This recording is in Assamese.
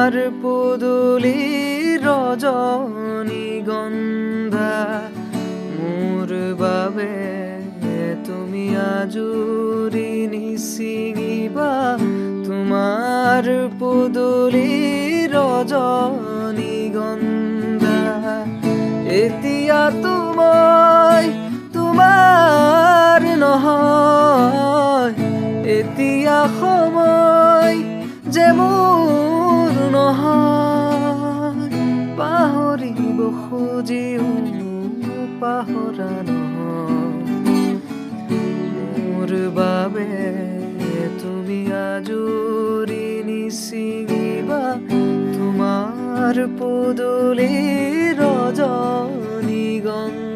তোমাৰ পুদুলি ৰজনীগন্ধা মোৰ বাবে তুমি আজুৰি নিশিঙিবা তোমাৰ পুদুলি ৰজনীগন্ধা এতিয়া তোমাৰ নহয় এতিয়া সময় যে মোৰ নহয় পাহৰিব খুজিও পাহৰা নহয় মোৰ বাবে তুমি আজুৰি নিছিঙিবা তোমাৰ পুদুলি ৰজনীগন্ধা